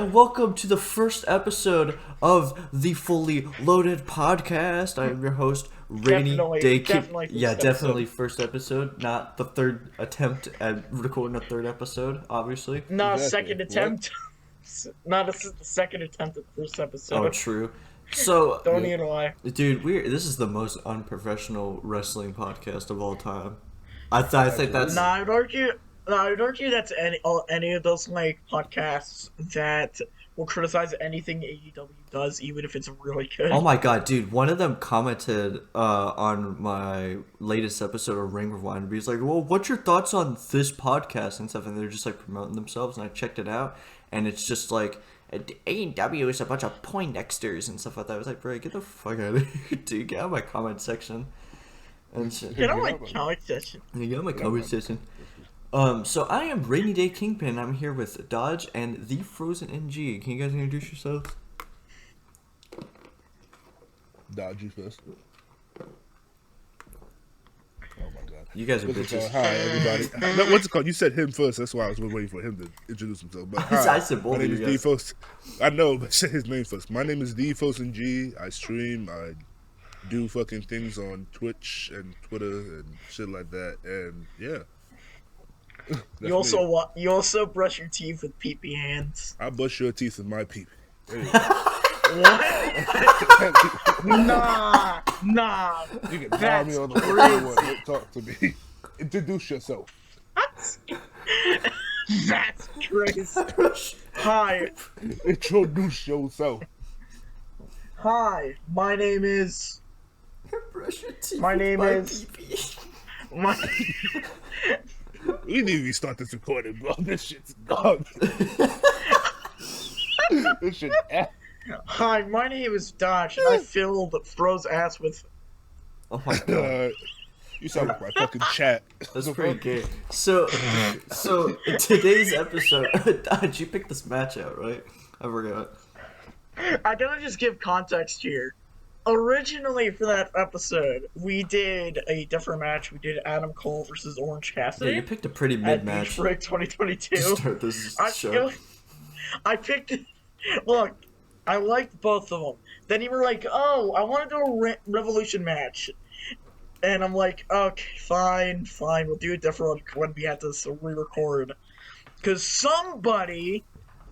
and welcome to the first episode of the Fully Loaded Podcast. I am your host, Rainy Day King. Definitely first episode, not the third attempt at recording a third episode, obviously. Not a second attempt. Not a second attempt at the first episode. Oh, true. So, don't even lie. Dude, this is the most unprofessional wrestling podcast of all time. I think that's... No, I would argue that's any of those like podcasts that will criticize anything AEW does, even if it's really good. Oh my god, dude! One of them commented on my latest episode of Ring Rewind. He's like, "Well, what's your thoughts on this podcast and stuff?" And they're just like promoting themselves, and I checked it out, and it's just like AEW is a bunch of Poindexters and stuff like that. I was like, "Bro, get the fuck out of here, dude! Get out of my comment section." And shit. Get out of my comment section. Get out of my comment section. So I am Rainy Day Kingpin. I'm here with Dodge and the Frozen NG. Can you guys introduce yourselves? Dodge, you first. Oh my god. You guys are bitches. Hi, everybody. No, what's it called? You said him first. That's why I was waiting for him to introduce himself. But hi, I said both my name of is you D Frozen. I know, but say his name first. My name is D Frozen G. I stream. I do fucking things on Twitch and Twitter and shit like that. And yeah. You also brush your teeth with pee-pee hands. I brush your teeth with my pee. What? Nah. You can call me on the phone. Don't talk to me. Introduce yourself. That's crazy. Hi. Introduce yourself. Hi. My name is. Brush your teeth. My name is. My. We need to restart this recording, bro. This shit's gone. This shit. Hi, my name is Dodge, and I filled Fro's ass with. Oh my god. You sound like my fucking chat. That's pretty good. So in today's episode, Dodge, you picked this match out, right? I forgot. I gotta just give context here. Originally, for that episode, we did a different match. We did Adam Cole versus Orange Cassidy. Yeah, you picked a pretty mid match. Beach Break 2022. To start this show. I picked. Look, I liked both of them. Then you were like, "Oh, I want to do a Revolution match," and I'm like, "Okay, fine. We'll do a different one when we have to re-record." Because somebody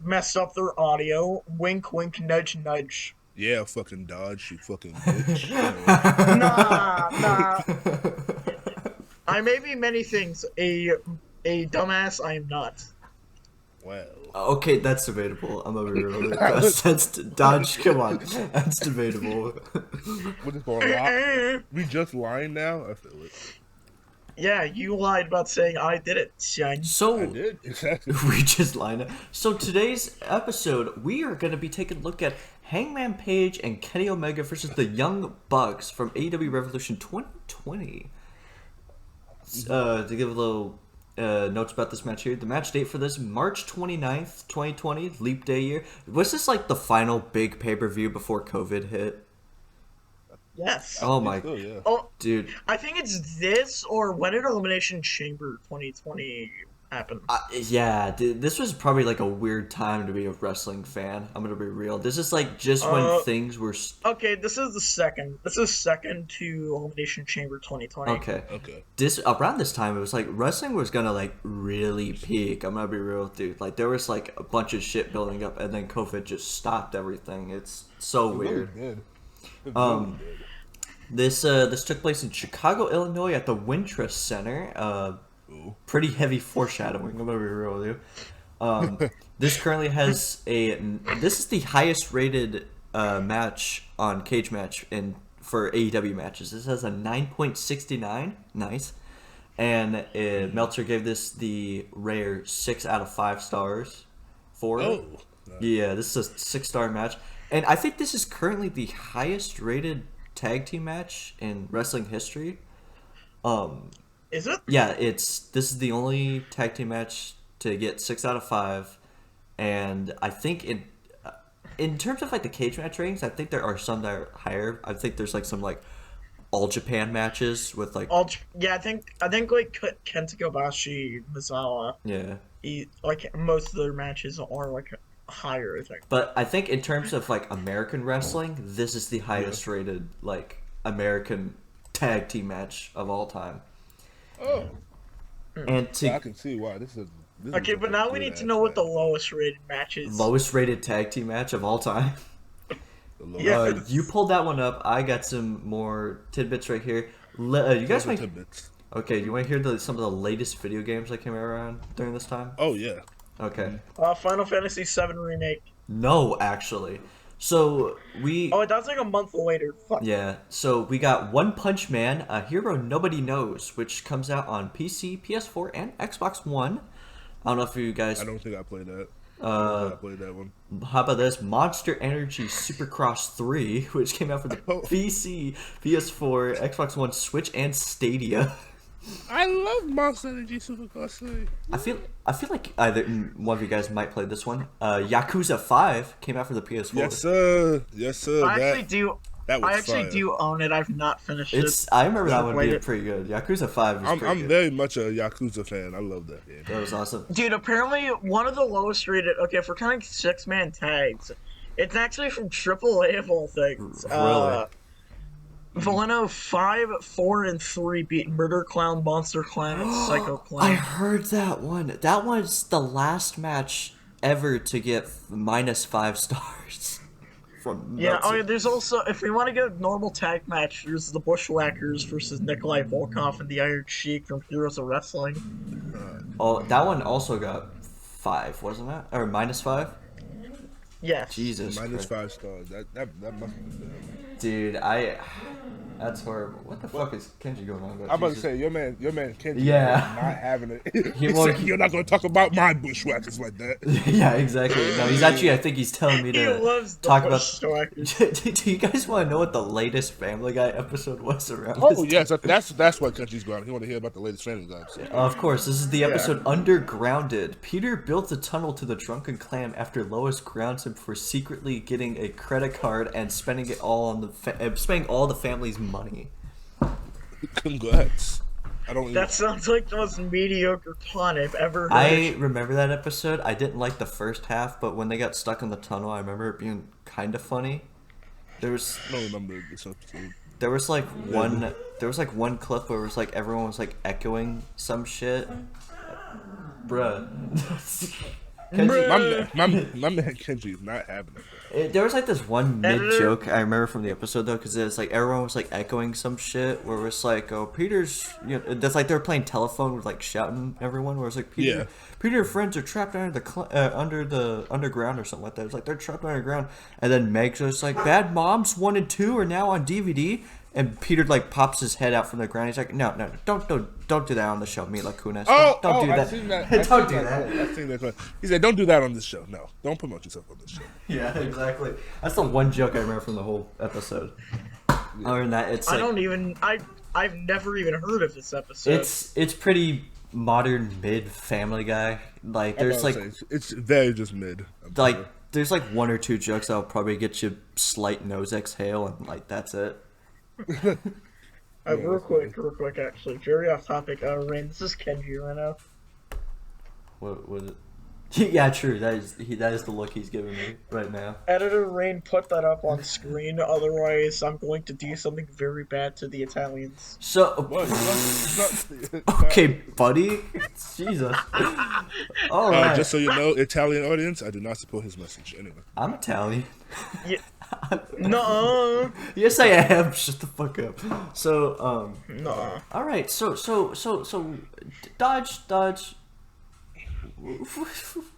messed up their audio. Wink, wink, nudge, nudge. Yeah, fucking Dodge, you fucking bitch. Nah. I may be many things. A dumbass, I am not. Well. Okay, that's debatable. I'm gonna be real. That's Dodge. Come on, that's debatable. What is going on? We just lying now. I feel it. Yeah, you lied about saying I did it, Shine. So I did. Exactly. We just lied. So today's episode, we are gonna be taking a look at Hangman Page and Kenny Omega versus the Young Bucks from AEW Revolution 2020. To give a little notes about this match here. The match date for this, March 29th, 2020, Leap Day year. Was this like the final big pay-per-view before COVID hit? Yes. Oh my so, yeah. Oh, dude. I think it's this or when did Elimination Chamber 2020 happen? Yeah, dude, this was probably like a weird time to be a wrestling fan. I'm gonna be real. This is like just when things were. Okay, this is the second. This is second to Elimination Chamber 2020. Okay. This around this time, it was like wrestling was gonna like really peak. I'm gonna be real, dude. Like there was like a bunch of shit building up, and then COVID just stopped everything. It's so weird. This took place in Chicago, Illinois, at the Wintrust Center. Pretty heavy foreshadowing. I'm gonna be real with you. This currently has this is the highest rated match on Cage Match for AEW matches. This has a 9.69. Nice. And Meltzer gave this the rare 6 out of 5 stars for it. Oh. Yeah, this is a 6-star match. And I think this is currently the highest rated tag team match in wrestling history. Is it? Yeah, this is the only tag team match to get 6 out of 5, and I think in terms of like the cage match ratings, I think there are some that are higher. I think there's like some like All Japan matches with like I think like Kenta Kobashi, Misawa. Yeah. Like most of their matches are like higher, I think. But I think in terms of like American wrestling, this is the highest rated like American tag team match of all time. Oh, And so I to can see why this is. This Okay, is but a now we need to know what the lowest rated match is. lowest rated tag team match of all time. the lowest. Yes. You pulled that one up. I got some more tidbits right here. You guys Those are might. tidbits. Okay, you want to hear some of the latest video games that came around during this time? Oh yeah. Okay. Final Fantasy VII Remake. No, actually. So we. Oh, that's like a month later. Fuck. Yeah, so we got One Punch Man, A Hero Nobody Knows, which comes out on PC, PS4, and Xbox One. I don't know if you guys. I don't think I played that. I don't think I played that one. How about this? Monster Energy Supercross 3, which came out for the Oh. PC, PS4, Xbox One, Switch, and Stadia. I love Monster Energy Supercross 3. I feel like either one of you guys might play this one. Yakuza 5 came out for the PS4. Yes sir. Yes sir. I actually That do. that was I actually fire. do own it. I've not finished it. I remember that one played being it. pretty good. Yakuza 5 is pretty I'm good. very much a Yakuza fan. I love that game. That was awesome. Dude, apparently one of the lowest rated. Okay, if we're counting 6-man tags, it's actually from AAA of all things. Really? Valeno 5, 4, and 3 beat Murder Clown, Monster Clown, and Psycho I Clown. heard that one. That was the last match ever to get -5 stars. From Yeah, Meltzer. oh yeah, there's also, if we want to get a normal tag match, there's the Bushwhackers versus Nikolai Volkov and the Iron Sheik from Heroes of Wrestling. Oh, that one also got 5, wasn't it? Or -5? Yes. Jesus Minus Christ. 5 stars. That must be bad. Dude, that's horrible. What the fuck is Kenji going on about? I'm about to Jesus? say your man Kenji Yeah. is not having it. He He won't- said, you're not gonna talk about my bushwhackers like that. Yeah, exactly. No, he's actually. I think he's telling me He to loves the talk about. Bushwhackers. Do you guys want to know what the latest Family Guy episode was around? Oh this yes, that's what Kenji's going. He want to hear about the latest Family Guy episode. Of course, this is the episode Undergrounded. Peter built a tunnel to the drunken clam after Lois grounds him for secretly getting a credit card and spending it all on spending all the family's money. Congrats. I don't. That sounds like the most mediocre con I've ever heard. I remember that episode. I didn't like the first half, but when they got stuck in the tunnel, I remember it being kind of funny. There was I don't remember this episode. there was like one clip where it was like everyone was like echoing some shit. Bruh. Kenji- My man Kenji is not having it. There was like this one mid Editor. joke I remember from the episode though, because it's like everyone was like echoing some shit where it was like, "Oh, Peter's," you know, that's like they were playing telephone with like shouting everyone. Where it's like, "Peter, Yeah. Peter and friends are trapped under the underground or something like that." It's like they're trapped underground, and then Meg's just like, "Bad Moms 1 and 2 are now on DVD." And Peter like pops his head out from the ground. He's like, "No, don't do that on the show, Mila Kunis. Don't do that. I've seen that. Don't do that." I've seen that. He said, "Don't do that on this show. No, don't promote yourself on this show." Yeah, exactly. That's the one joke I remember from the whole episode. Other than that, it's I like don't even. I've never even heard of this episode. it's pretty modern mid Family Guy. Like there's like It's very just mid. I'm like sure. there's like 1 or 2 jokes that'll probably get you slight nose exhale and like that's it. Real quick, actually, very off topic. Rain, this is Kenji right now. What was it? Yeah, true. That is the look he's giving me right now. Editor Rain, put that up on screen. Otherwise, I'm going to do something very bad to the Italians. So What? It's not- okay, buddy. Jesus. All right. Just so you know, Italian audience, I do not support his message. Anyway, I'm Italian. Yeah. No. Yes, I am. Shut the fuck up. So, No. all right. So, Dodge.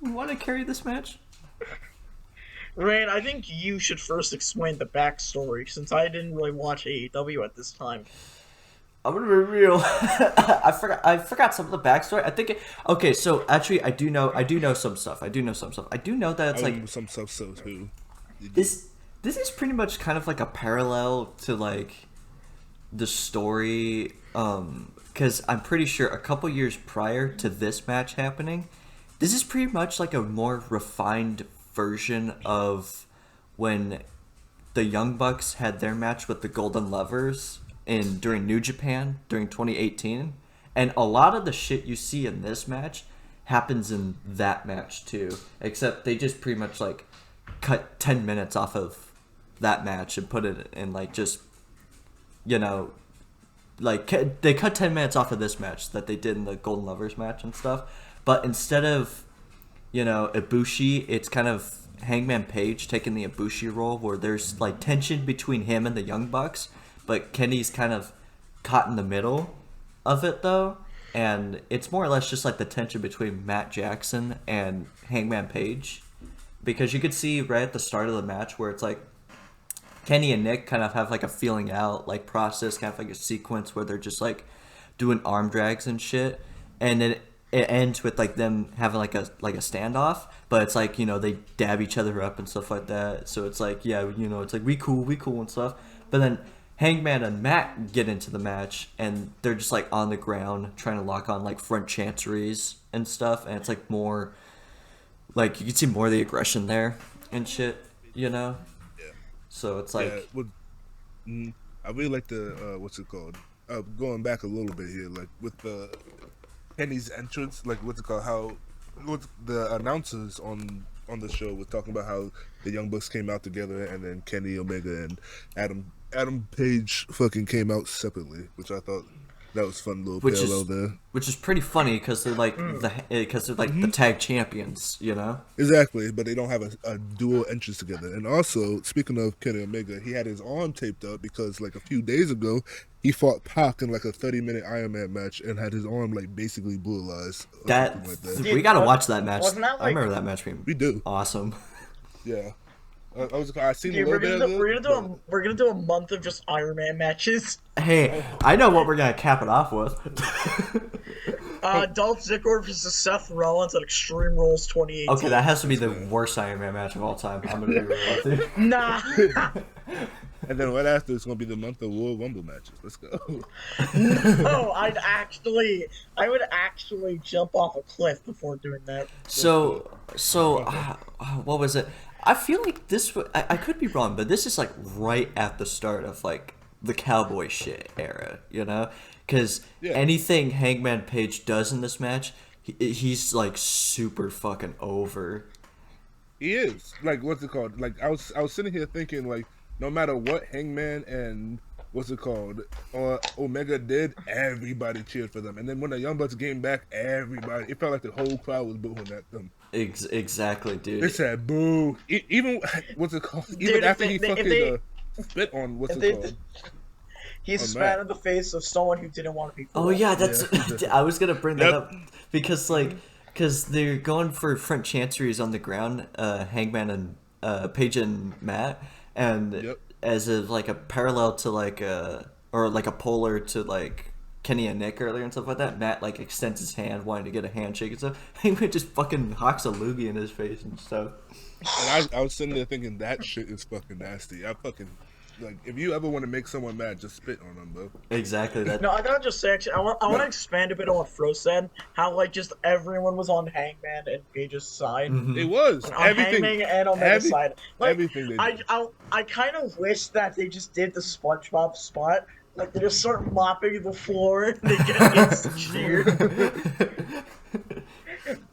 Want to carry this match? Rain, I think you should first explain the backstory, since I didn't really watch AEW at this time. I'm gonna be real. I forgot some of the backstory. I think. Okay, so actually, I do know some stuff. I do know that it's I like remember some stuff so too. this is pretty much kind of like a parallel to like the story, because I'm pretty sure a couple years prior to this match happening, this is pretty much like a more refined version of when the Young Bucks had their match with the Golden Lovers during New Japan during 2018, and a lot of the shit you see in this match happens in that match too. Except they just pretty much like cut 10 minutes off of that match and put it in like just, you know, like they cut 10 minutes off of this match that they did in the Golden Lovers match and stuff. But instead of, you know, Ibushi, it's kind of Hangman Page taking the Ibushi role where there's like tension between him and the Young Bucks, but Kenny's kind of caught in the middle of it though, and it's more or less just like the tension between Matt Jackson and Hangman Page, because you could see right at the start of the match where it's like Kenny and Nick kind of have like a feeling out like process, kind of like a sequence where they're just like doing arm drags and shit, and then it ends with like them having like a standoff, but it's like, you know, they dab each other up and stuff like that. So it's like, yeah, you know, it's like we cool and stuff. But then Hangman and Matt get into the match and they're just like on the ground trying to lock on like front chanceries and stuff, and it's like more like you can see more of the aggression there and shit, you know. Yeah. So it's like, Yeah, I really like the what's it called? Going back a little bit here, like with the Kenny's entrance, like what's it called? How what the announcers on the show was talking about how the Young Bucks came out together, and then Kenny Omega and Adam Page fucking came out separately, which I thought that was fun little parallel there. Which is pretty funny because they're like the tag champions, you know. Exactly, but they don't have a dual entrance together. And also, speaking of Kenny Omega, he had his arm taped up because like a few days ago he fought Pac in like a 30-minute Iron Man match and had his arm like basically brutalized. That, like that. we gotta watch that match. Wasn't that, I remember that match being We do. awesome. Yeah. I seen Dude, a little bit of it. we're gonna do a month of just Iron Man matches. Hey, I know what we're gonna cap it off with. Dolph Ziggler versus Seth Rollins at Extreme Rules 2018. Okay, that has to be the worst Iron Man match of all time. I'm gonna be real with you. Nah. And then right after it's gonna be the month of Royal Rumble matches. Let's go. No, I would actually jump off a cliff before doing that. So, what was it? I feel like this. I could be wrong, but this is like right at the start of like the cowboy shit era, you know? Because anything Hangman Page does in this match, he's like super fucking over. He is. Like, what's it called? Like, I was sitting here thinking, like, no matter what Hangman and what's it called, Omega did, everybody cheered for them. And then when the Young Bucks came back, it felt like the whole crowd was booing at them. Exactly, dude. They said boo. Even what's it called? Even Dude, after he fucking spit on what's it called? He spat in the face of someone who didn't want to be cool. Oh yeah, that's. I was gonna bring that up because they're going for front chanceries on the ground, Hangman and Page and Matt, and as like a parallel to like or like a polar to like Kenny and Nick earlier and stuff like that. Matt like extends his hand, wanting to get a handshake and stuff. Hangman just fucking hawks a loogie in his face and stuff. And I was sitting there thinking that shit is fucking nasty. I fucking like if you ever want to make someone mad, just spit on them, bro. Exactly that. No, I gotta just say actually, I want to expand a bit on what Fro said. How like just everyone was on Hangman and Page's side. Mm-hmm. It was On Hangman and Omega's side. Like, everything they did. I kind of wish that they just did the SpongeBob spot. Like they just start mopping the floor and they get cheered.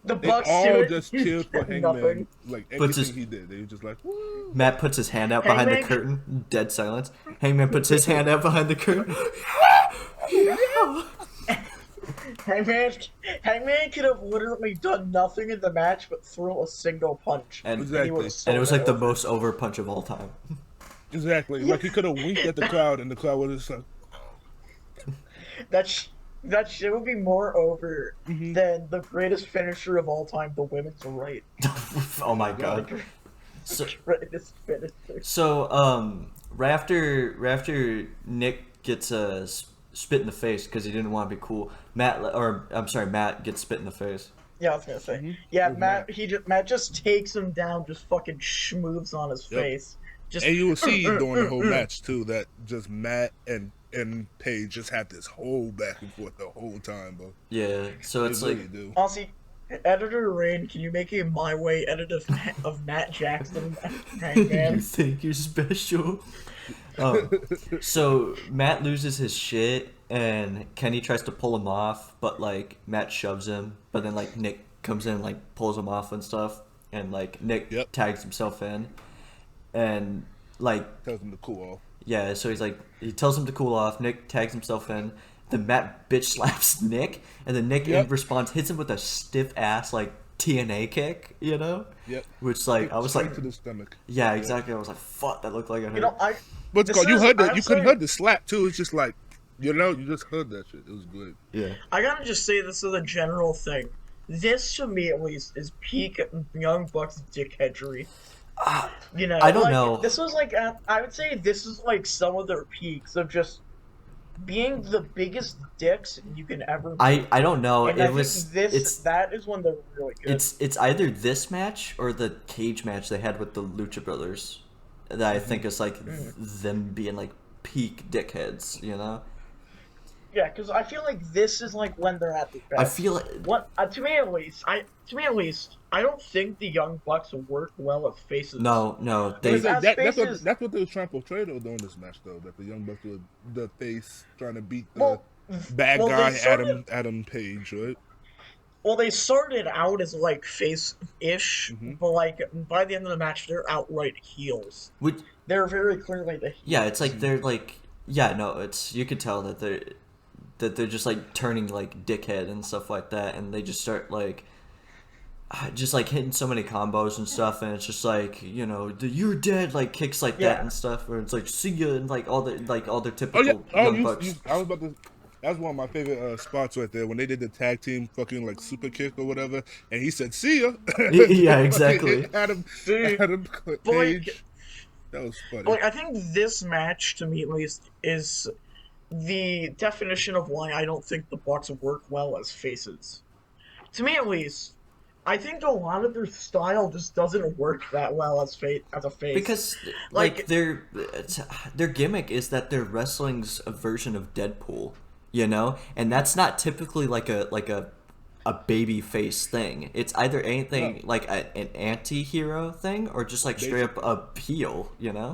The Bucks all just cheered for Hangman. Nothing. Like everything he did, they were just like, woo. Matt puts his hand out behind the curtain. Dead silence. Hangman puts his hand out behind the curtain. Hangman could have literally done nothing in the match but throw a single punch. And, Exactly. and it was like the most over punch of all time. Exactly. Like he could have winked at the crowd, and the crowd would have just like. That shit would be more over than the greatest finisher of all time, the women's right. Oh my god. So, Greatest finisher. so right after Nick gets spit in the face because he didn't want to be cool, Matt gets spit in the face. Yeah, I was gonna say. Yeah, Matt just takes him down, just fucking schmoves on his face. Just And you will see during the whole match too that just Matt and Paige just had this whole back and forth the whole time, bro. Yeah, so it's They like really do. Honestly, Editor Rain, can you make a My Way edit of Matt Jackson and you Hangman? think you're special. So Matt loses his shit and Kenny tries to pull him off, but like Matt shoves him, but then like Nick comes in, like pulls him off and stuff, and like Nick Yep. tags himself in, and like Tells him to cool off. yeah, so he tells him to cool off. Nick tags himself in. Then Matt bitch slaps Nick, and then Nick in Yep. response hits him with a stiff ass like TNA kick, you know? Yep. Which like I was Straight like, to the stomach. yeah, exactly. I was like, fuck, that looked like a hurt. You know, What's it This called? You is- heard that? I'm You couldn't sorry. heard the slap too. It's just like, you just heard that shit. It was good. Yeah. I gotta just say this is a general thing. This, to me at least, is peak Young Bucks dickheadery. You know, I don't like, know. This was like, I would say this is like some of their peaks of just being the biggest dicks you can ever be. I don't know. And It I was think it's that is when they're really good. it's either this match or the cage match they had with the Lucha Brothers that I think is like them being like peak dickheads, you know? Yeah, because I feel like this is like when they're at their best. I feel like What to me at least, I don't think the Young Bucks work well as faces. no, they It's like As that's faces- what they were trying to portray though during this match though. That the Young Bucks were the face trying to beat the Well, bad well, they guy started- Adam Page, right? Well, they started out as like face-ish, but like by the end of the match, they're outright heels. would They're very clearly the heels. yeah, it's like they're like yeah, no, it's you could tell that they're just like turning like dickhead and stuff like that, and they just start like just like hitting so many combos and stuff, and it's just like the "you're dead" like kicks like that Yeah. and stuff, where it's like "see ya" and like all their Oh typical yeah. Young Bucks. I was about to. That was one of my favorite spots right there when they did the tag team fucking like super kick or whatever, and he said "see ya." Yeah, exactly. Adam Dude, Page. like- That was funny. Like, I think this match, to me at least, is the definition of why I don't think the Bucks work well as faces. To me, at least, I think a lot of their style just doesn't work that well as a face. Because like their gimmick is that they're wrestling's a version of Deadpool, and that's not typically like a baby face thing. It's either anything like an anti-hero thing or just like straight up a heel, Yeah.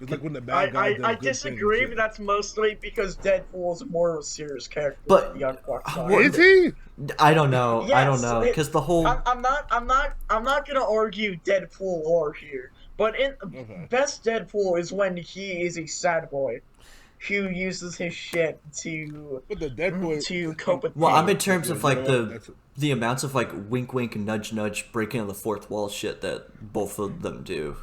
It's like when the bad guy does I good disagree, things, but that's mostly because Deadpool is more of a serious character But- than the Young Bucks are. Well, Is he? I don't know. I don't Yes, know because the whole I'm not gonna argue Deadpool lore here, but Okay. best Deadpool is when he is a sad boy who uses his shit to But the Deadpool. cope with well, pain. I'm in terms of like That's- the amounts of like wink wink nudge nudge breaking of the fourth wall shit that both of them do,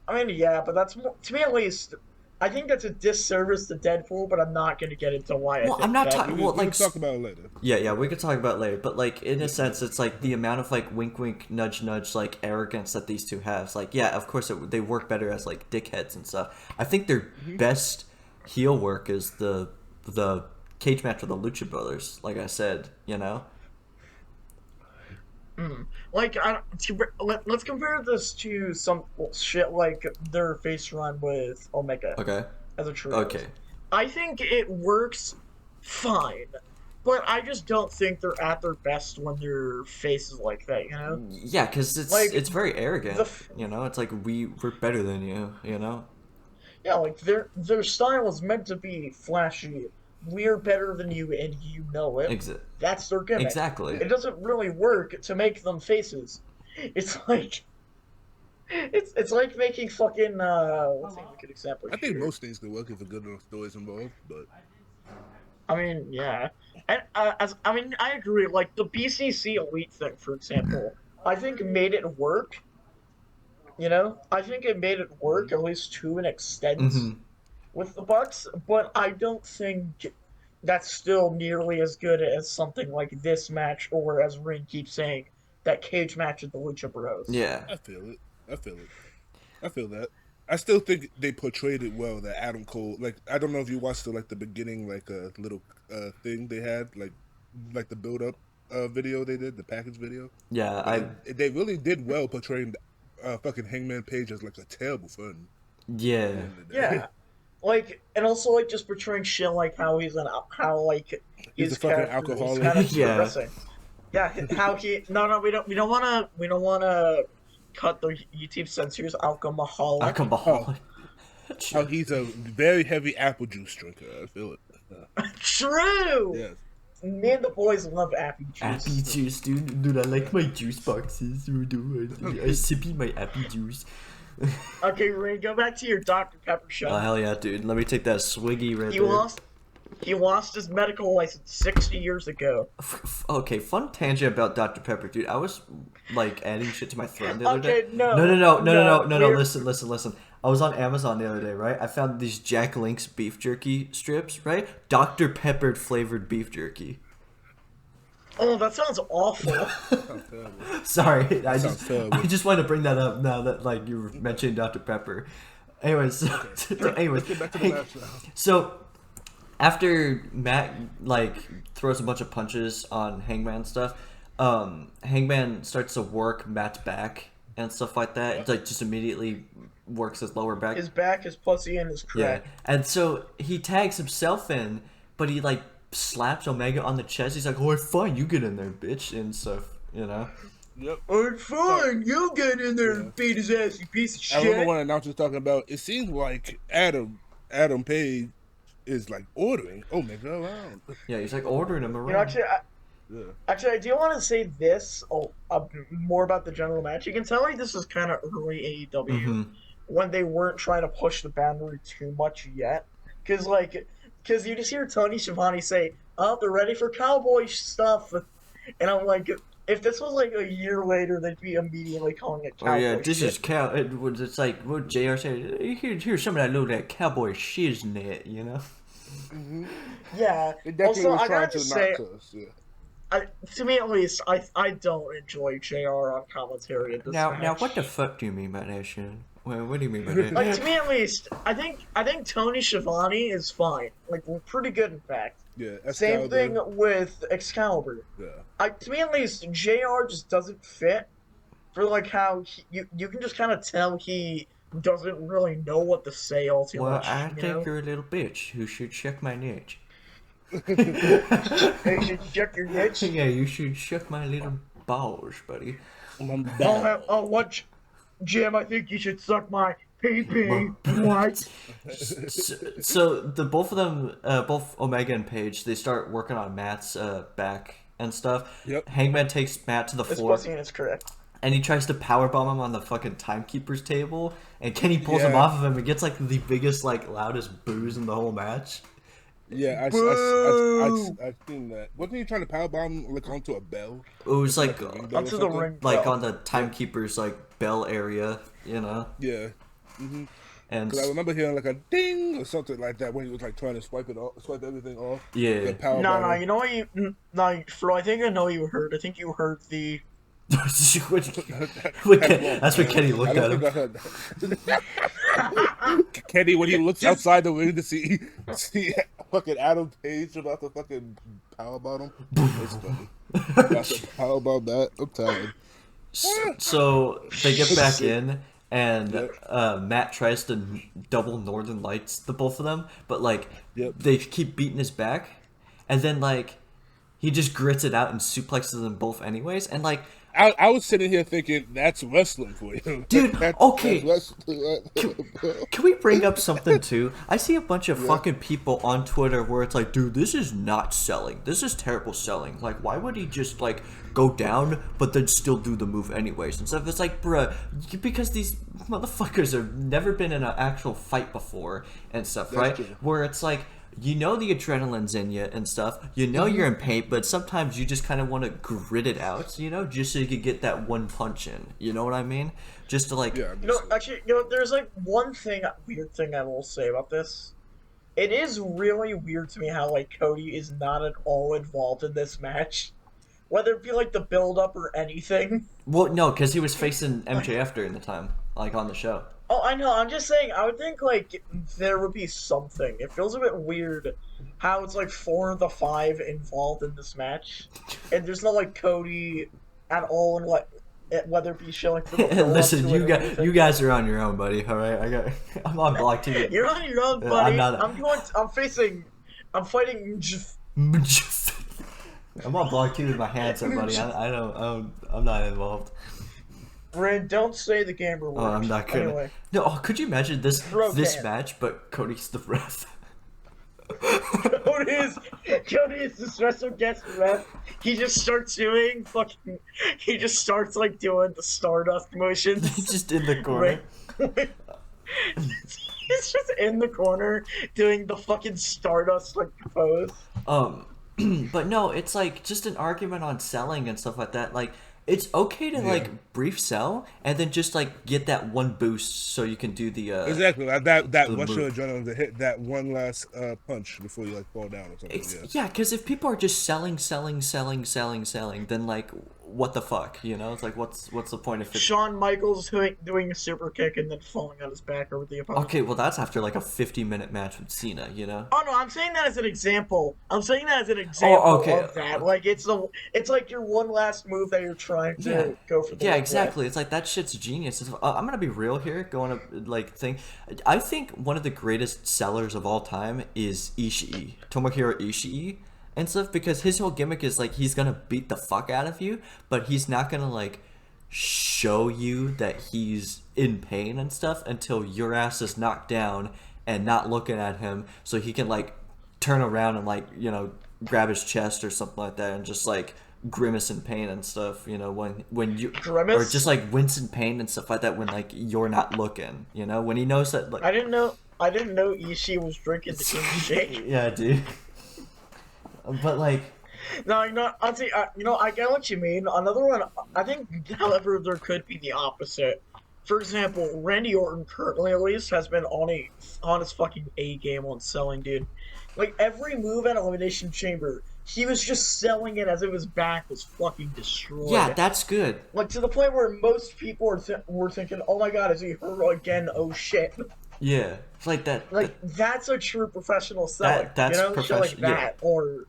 I mean, yeah, but that's more, to me at least. I think that's a disservice to Deadpool, but I'm not gonna get into why. Well, I think I'm not that. talking- we well, can like- talk about it later. Yeah, we could talk about it later, but like in a sense, it's like the amount of like wink, wink, nudge, nudge, like arrogance that these two have. It's like, yeah, of course they work better as like dickheads and stuff. I think their best heel work is the cage match with the Lucha Brothers. Like I said, Like, let's compare this to some shit like their face run with Omega Okay, as a trio. okay, I think it works fine, but I just don't think they're at their best when their face is like that, yeah, because Like, it's very arrogant. the f- It's like we're better than you. Yeah, like their style is meant to be flashy. We're better than you, and you know it. That's their gimmick. Exactly. It doesn't really work to make them faces. It's like it's like making fucking let's think of a good example. I think here. most things can work if a good enough story's involved, but I mean, yeah, and I agree. Like the BCC Elite thing, for example, I think made it work. I think it made it work at least to an extent Mhm. with the Bucks, but I don't think that's still nearly as good as something like this match, or as Ring keeps saying, that cage match with the Lucha Bros. Yeah. I feel it. I feel that. I still think they portrayed it well. That Adam Cole, like, I don't know if you watched the beginning, little thing they had, like the build up video they did, the package video. Yeah, They really did well portraying fucking Hangman Page as like a terrible friend. yeah. Yeah. Like, and also like just portraying shit like how he's He's his a fucking character is alcoholic. kind of Yeah. depressing. Yeah, how he we don't wanna cut the YouTube censors alcoholic. Alcoholic. How he's a very heavy apple juice drinker. I feel it. True. Yes. me and the boys love Appy Juice. Appy juice, dude, I like my juice boxes. I sippy my appy juice. Okay, Rain, go back to your Dr. Pepper show. Oh hell yeah, dude! Let me take that swiggy right He there. He lost his medical license 60 years ago. Okay, fun tangent about Dr. Pepper, dude. I was like adding shit to my thread the other Okay, day. no. No. Listen. I was on Amazon the other day, right? I found these Jack Link's beef jerky strips, right? Dr. Pepper flavored beef jerky. Oh, that sounds awful. Sounds terrible. Sorry, Sounds terrible. I just wanted to bring that up now that like you were mentioning Dr. Pepper. Anyways, anyways, Let's get back to the match now. so after Matt like throws a bunch of punches on Hangman stuff, Hangman starts to work Matt's back and stuff like that. It's like just immediately works his lower back. His back, his pussy, and his crack. And so he tags himself in, but he like slaps Omega on the chest. He's like, "Oh, fine, you get in there, bitch," and stuff, you know. Yep. Oh, fine, you get in there and beat his ass, you piece of I remember shit. one announcer talking about. It seems like Adam Page is like ordering Omega around. Yeah, he's like ordering him around. You know, Yeah. actually, I do want to say this more about the general match. You can tell like this is kind of early AEW when they weren't trying to push the boundary too much yet. Because you just hear Tony Schiavone say, "Oh, they're ready for cowboy stuff," and I'm like, if this was like a year later, they'd be immediately calling it cowboy. Oh yeah, this shit. is cow. It's like what Jr. said. Here's some of that little that cowboy shiznit, you know. Yeah. It definitely Also, was I trying gotta to just say, not cuss. Yeah. to me at least, I don't enjoy JR on commentary at this Now, match. what the fuck do you mean by that shit? Well, what do you mean by that? Like, to me at least, I think Tony Schiavone is fine. Like, we're pretty good, in fact. Yeah. Same Excalibur. thing with Excalibur. Yeah. To me at least, JR just doesn't fit for like how you can just kind of tell he doesn't really know what to say all too Well, much. I you think know? you're a little bitch who should check my niche. Hey, you should check your niche. Yeah, you should check my little balls, buddy. What? Jim, I think you should suck my pee-pee. What? So the both of them, both Omega and Page, they start working on Matt's back and stuff. Yep. Hangman takes Matt to the This floor, pussy is correct. and he tries to powerbomb him on the fucking timekeeper's table, and Kenny pulls him Yeah. off of him and gets like the biggest, like loudest boos in the whole match. Yeah, I've Boo! seen that. Wasn't he trying to powerbomb like onto a bell? It was like Onto the ring. like bell. on the timekeeper's like bell area, you know. Yeah. And Because I remember hearing like a ding or something like that when he was like trying to swipe everything off. yeah, The power No, button. you know what you... No, Flo, I think I know you heard. I think you heard the... that's what Kenny looked I at don't him. think I heard that. Kenny, when he looks outside the window to see fucking Adam Page about to fucking powerbomb him, it's funny. About to powerbomb that, I'm tired. So they get back in, and Yep. Matt tries to double Northern Lights the both of them, but like Yep. they keep beating his back, and then like he just grits it out and suplexes them both anyways, and like I was sitting here thinking that's wrestling for you, Dude, okay. That's wrestling. can we bring up something too? I see a bunch of fucking people on Twitter where it's like, dude, this is not selling. This is terrible selling. Like, why would he just like go down but then still do the move anyways and stuff? It's like, bruh, because these motherfuckers have never been in an actual fight before and stuff, right? true. Where it's like, you know the adrenaline's in you and stuff. You know you're in pain, but sometimes you just kind of want to grit it out, you know, just so you could get that one punch in. You know what I mean? Just to like, Yeah, You know, actually, there's like one weird thing I will say about this. It is really weird to me how like Cody is not at all involved in this match, whether it be like the build up or anything. well, no, because he was facing MJF during the time, like on the show. Oh, I know. I'm just saying. I would think like there would be something. It feels a bit weird how it's like 4 of the 5 involved in this match, and there's no like Cody at all, and whether it be showing for the build-up Listen, to it or anything. you guys are on your own, buddy. All right, I'm on block TV. You're on your own, Yeah, buddy. I'm I'm fighting. I'm on block TV with my hands, buddy. I'm not involved. Ren, don't say the gamer word. Oh, I'm not gonna. Anyway, No, could you imagine this Throw this can. match, but Cody's the ref? Cody's the special guest ref. He just starts doing fucking. He just starts like doing the Stardust motions. Just in the corner. He's just in the corner doing the fucking Stardust like pose. But no, it's like just an argument on selling and stuff like that. Like, it's okay to like brief sell and then just like get that one boost so you can do the exactly like that rush move. of adrenaline to hit that one last punch before you like fall down or something. Yeah, because if people are just selling, then like, what the fuck, you know? It's like, what's the point if it's... Shawn Michaels doing a super kick and then falling on his back over the opponent. Okay, well that's after like a 50-minute match with Cena, you know? Oh no, I'm saying that as an example. of that. Like it's like your one last move that you're trying to go for. Yeah, exactly. It's like that shit's genius. I'm gonna be real here. Going to like thing. I think one of the greatest sellers of all time is Ishii, Tomohiro Ishii, and stuff, because his whole gimmick is like he's gonna beat the fuck out of you, but he's not gonna like show you that he's in pain and stuff until your ass is knocked down and not looking at him, so he can like turn around and like, you know, grab his chest or something like that and just like grimace in pain and stuff, you know, when you grimace? Or just like wince in pain and stuff like that when like you're not looking, you know, when he knows that like... I didn't know Ishii was drinking the King Shake. Yeah, dude. But like, no, you know, I'll say, you know, I get what you mean. Another one, I think, however, there could be the opposite. For example, Randy Orton currently, at least, has been on his fucking A game on selling, dude. Like every move at Elimination Chamber, he was just selling it as if his back was fucking destroyed. yeah, that's good. Like to the point where most people were thinking, "Oh my god, is he hurt again? Oh shit!" Yeah, it's like that. Like that's a true professional selling. That's you know, shit like yeah. that, or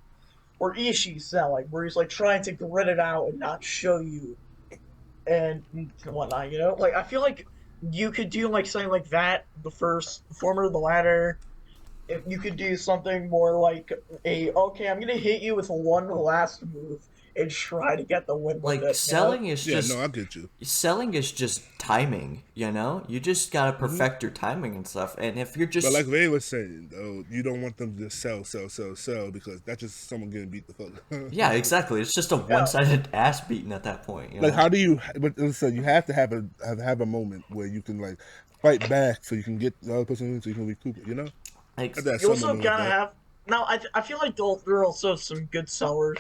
Ishii selling, where he's like trying to grit it out and not show you, and whatnot. You know, like I feel like you could do like something like that. The former, the latter. If you could do something more like okay, I'm gonna hit you with one last move and try to get the win. Like with it, selling you know? is just... Yeah, no, I get you. Selling is just timing, you know? You just gotta perfect your timing and stuff. And if you're just... But like Ray was saying, though, you don't want them to just sell, because that's just someone getting beat the fuck. Yeah, exactly. It's just a one-sided ass beating at that point. You know? Like, how do you... But listen, you have to have a moment where you can, like, fight back so you can get the other person in so you can recoup it, you know? Like, You also gotta have... Now, I feel like there are also some good sellers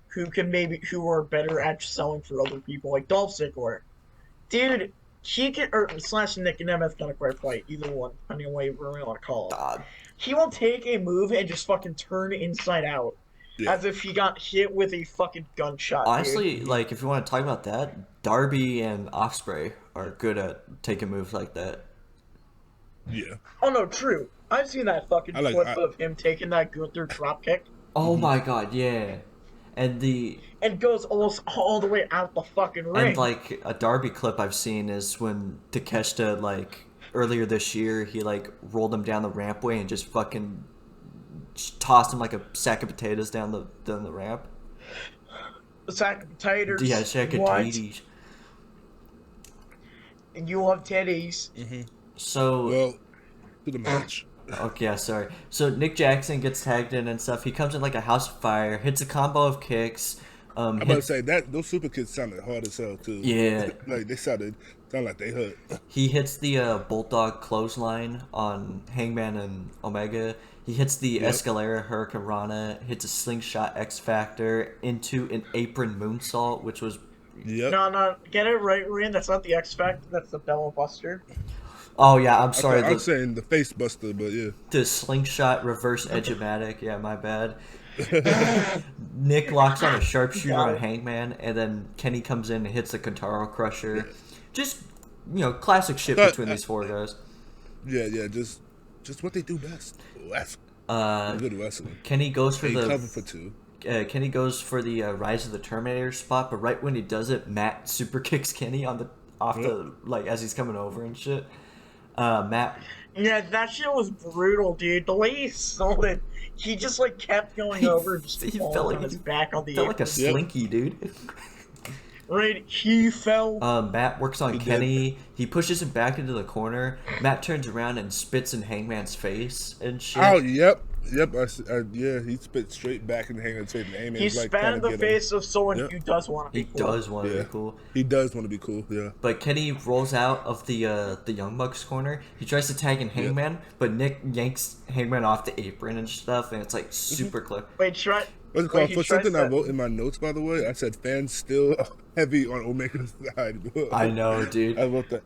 who are better at selling for other people, like Dolph Ziggler. Dude, he can... slash Nick Nemeth, not quite fight, either one, depending on what you really want to call it. He will take a move and just fucking turn inside out. Yeah. As if he got hit with a fucking gunshot. Honestly, dude. like, if you want to talk about that, Darby and Ospreay are good at taking moves like that. Yeah. Oh no, true. I've seen that fucking clip of him taking that Gunther dropkick. Oh my god, yeah. And goes almost all the way out the fucking ring. And like a Darby clip I've seen is when Takeshita, like earlier this year, he like rolled him down the rampway and just fucking tossed him like a sack of potatoes down the ramp. A sack of potatoes. Yeah, sack of potatoes. And you love teddies. Mm-hmm. So well, to the match. Okay, yeah, sorry. So Nick Jackson gets tagged in and stuff. He comes in like a house of fire, hits a combo of kicks. I'm about to say that those super kicks sounded hard as hell too. Yeah, like they sound like they hurt. He hits the bulldog clothesline on Hangman and Omega. He hits the Escalera Hurricane Rana. Hits a slingshot X Factor into an apron moonsault, which was... Yep. No, get it right, Ryan. That's not the X Factor. That's the Bello Buster. Oh yeah, I'm sorry. I'm saying the face buster, but yeah. The slingshot reverse edge-o-matic. Yeah, my bad. Nick locks on a sharpshooter on Hangman, and then Kenny comes in and hits the Kintaro Crusher. Just, you know, classic shit between these four guys. Yeah, just what they do best. Good wrestling. Kenny goes for the cover for two. Kenny goes for the Rise of the Terminator spot, but right when he does it, Matt super kicks Kenny off the like as he's coming over and shit. Matt. Yeah, that shit was brutal, dude. The way he sold it, he just like kept going over, just he fell like on his back on the apron. Felt like a slinky, dude. Right, he fell. Matt works on Kenny. He pushes him back into the corner. Matt turns around and spits in Hangman's face and shit. Oh, yep. Yep, yeah, he spit straight back in Hangman's face, and He Hangman's like spat trying in to the get him. face of someone Yep. who does want to He be cool. does want to Yeah, be cool. he does want to be cool. Yeah, But Kenny rolls out of the Young Bucks corner. He tries to tag in Hangman, but Nick yanks Hangman off the apron and stuff, and it's like super clear. Wait, try. what's it Wait, called? he For tries something I to. wrote in my notes, by the way, I said fans still heavy on Omega's side. I know, dude. I wrote that.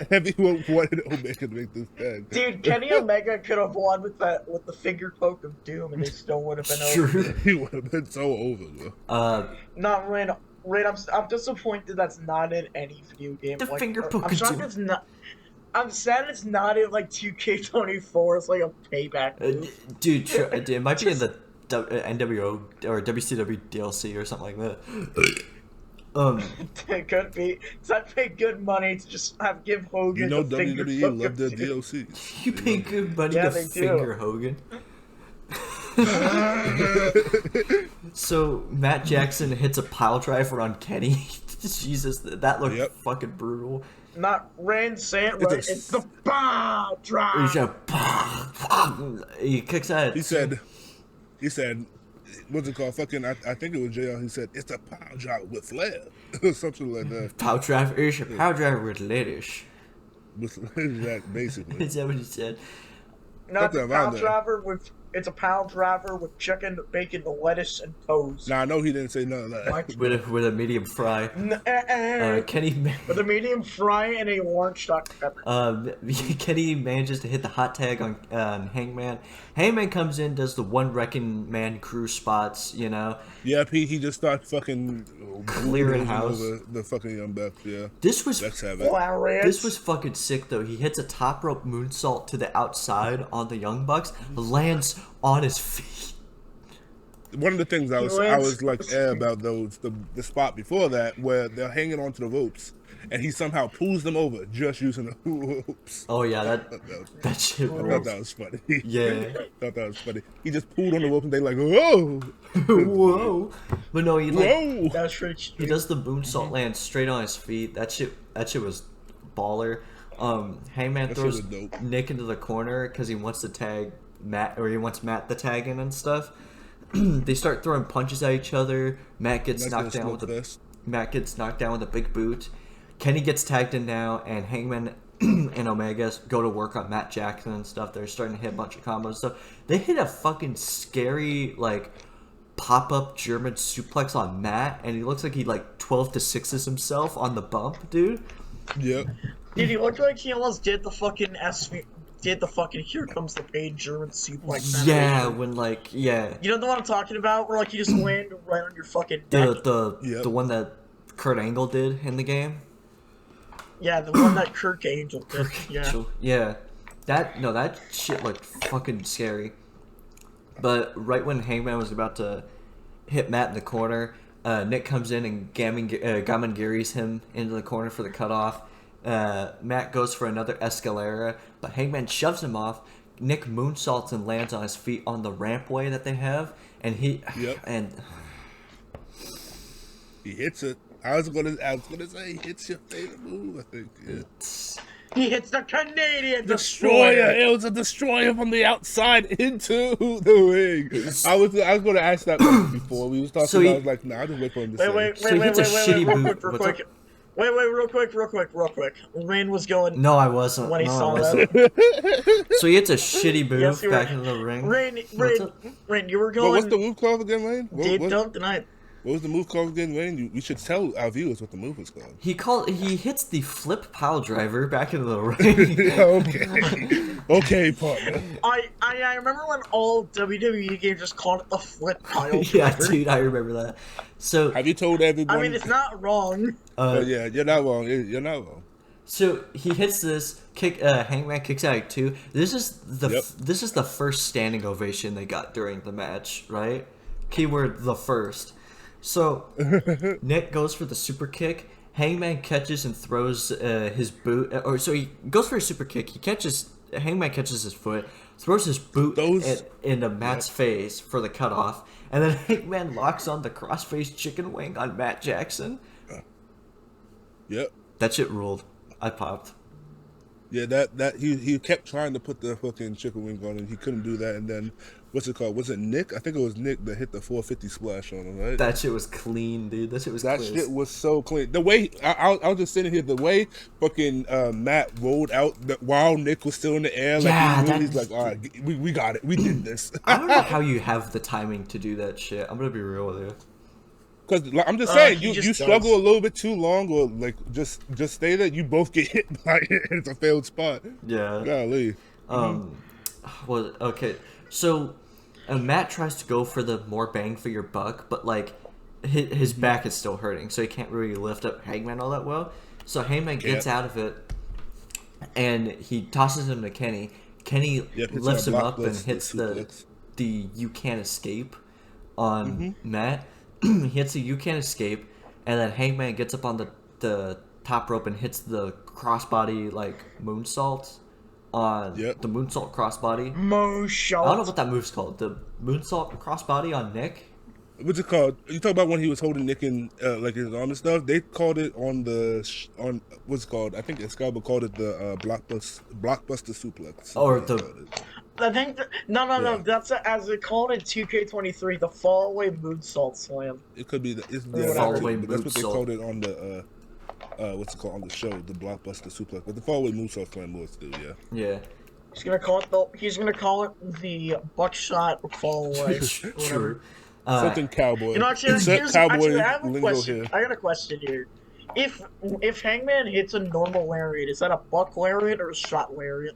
Everyone wanted Omega to make this tag. Dude, Kenny Omega could have won with the finger poke of doom, and they still would have been over. True. He would have been so over, bro. Not Rain. Rain, I'm disappointed that's not in any video game. The like, finger poke I'm of shocked doom. it's not. I'm sad it's not in like 2K24. It's like a payback move. Dude, it might be in the NWO or WCW DLC or something like that. It could be. Cause I pay good money to just give Hogan You know the finger WWE poke love of their doom. DLCs. You pay good money Yeah, to they do. finger Hogan. So Matt Jackson hits a pile driver on Kenny. Jesus, that looked Yep. fucking brutal. Not Rain, say it right. It's a- It's the bow He's drive. just, he kicks out. He said, what's it called? Fucking, I think it was JR. He said, it's a power job with flair. Or something like that. Power driver is a power driver with ladies. With that, basically. Is that what he said? No, it's a Something around pound there. driver with. It's a pound driver with chicken, bacon, lettuce, and toes. Now, I know he didn't say none of that. What? With a medium fry. Kenny With a medium fry and a orange Dr. Pepper. Kenny manages to hit the hot tag on Hangman. Hangman comes in, does the one Wrecking Man crew spots, you know. Yep, he just started fucking Clearing bulldozing house. over the fucking Young Bucks, yeah. This was Let's have it. Hilarious. This was fucking sick though. He hits a top rope moonsault to the outside on the Young Bucks, lands on his feet. One of the things I was like about those the spot before that where they're hanging onto the ropes and he somehow pulls them over just using the ropes. Oh yeah, that shit. I thought Was, that was funny. yeah. thought that was funny. He just pulled on the rope and they like, whoa, Whoa. But no, he like whoa. That was pretty he sweet. does the moonsault land straight on his feet. That shit was baller. Hangman That shit throws was dope. Nick into the corner because he wants to tag Matt, or he wants Matt to tag in and stuff. They start throwing punches at each other. Matt gets Nice knocked little down with smoke a fest. Matt gets knocked down with a big boot. Kenny gets tagged in now, and Hangman and Omega go to work on Matt Jackson and stuff. They're starting to hit a bunch of combos and stuff. They hit a fucking scary, like, pop-up German suplex on Matt, and he looks like he, like, 12 to 6s himself on the bump, dude. Yep. Dude, he looked like he almost did the fucking here comes the pain German suplex. Yeah, animation. when, like, yeah. You know the one I'm talking about? Where like you just land right on your fucking neck? Yep. The one that Kurt Angle did in the game. Yeah, the one that Kirk Angel did. Yeah. Yeah. That shit looked fucking scary. But right when Hangman was about to hit Matt in the corner, Nick comes in and Gamangaries him into the corner for the cutoff. Matt goes for another Escalera, but Hangman shoves him off. Nick moonsaults and lands on his feet on the rampway that they have, and he hits it. I was gonna say he hits your favorite move, I think. Yeah. He hits the Canadian Destroyer. Destroyer. It was a destroyer from the outside into the ring. I was going to ask that question before we was talking. So I was like, nah, I'll just wait for him to say. Wait, So he hits a shitty boot. real What's quick. Wait, real quick. Rain was going No, I wasn't. when he No, I saw wasn't. that. So he hits a shitty move Yes, you were. back into the ring. What's up? Rain, you were But going. what's the move called again, Wayne? Don't deny it. What was the move called again, Wayne? We should tell our viewers what the move was called. He hits the flip pile driver back into the ring. Okay, partner. I remember when all WWE games just called it the flip pile Yeah, driver. dude, I remember that. So Have you told everyone? I mean, it's not wrong. But yeah, you're not wrong. You're not wrong. So he hits this kick. Hangman kicks out at 2. This is the first standing ovation they got during the match, right? Keyword the first. So Nick goes for the super kick. Hangman catches and throws his boot. So he goes for a super kick. Hangman catches his foot, throws his boot into Matt's face for the cutoff, and then Hangman locks on the crossface chicken wing on Matt Jackson. Yep. That shit ruled. I popped. Yeah, that he kept trying to put the fucking chicken wing on him. He couldn't do that, and then what's it called? Was it Nick? I think it was Nick that hit the 450 splash on him, right? That shit was clean, dude. That shit was That clean. shit was so clean. The way I was just sitting here, the way fucking Matt rolled out while Nick was still in the air, like Yeah, he's like, all right, we got it, we did this. I don't know how you have the timing to do that shit. I'm gonna be real with you. Because like, I'm just saying, he you just struggle does. a little bit too long, or like just stay there. You both get hit by it, and it's a failed spot. Yeah. Golly. Well, okay. So, Matt tries to go for the more bang for your buck, but like his back is still hurting, so he can't really lift up Hangman all that well. So Hangman gets Yeah. out of it, and he tosses him to Kenny. Kenny Yep, hits lifts a him block up and blitz, hits the suplex. the you can't escape on Matt. He hits a you can't escape, and then Hangman gets up on the top rope and hits the crossbody like moonsault on Yep. the moonsault crossbody. Mo I don't know shot. what that move's called. The moonsault crossbody on Nick. What's it called? You talk about when he was holding Nick in like his arm and stuff. They called it on on what's it called? I think Excalibur called it the blockbuster suplex. Or They the- called it. I think no. Yeah. That's as it called in 2K23, the fallaway moonsault slam. It could be it's Or yeah, that whatever. too, Fallaway but that's what they moonsault. called it on the what's it called on the show, the blockbuster suplex. But the fallaway moonsault slam was too, yeah. Yeah. He's gonna call it the buckshot fallaway. Sure. Something cowboy. You know, actually, Insert cowboy actually, I have a lingo question. here. I got a question here. If Hangman hits a normal lariat, is that a buck lariat or a shot lariat?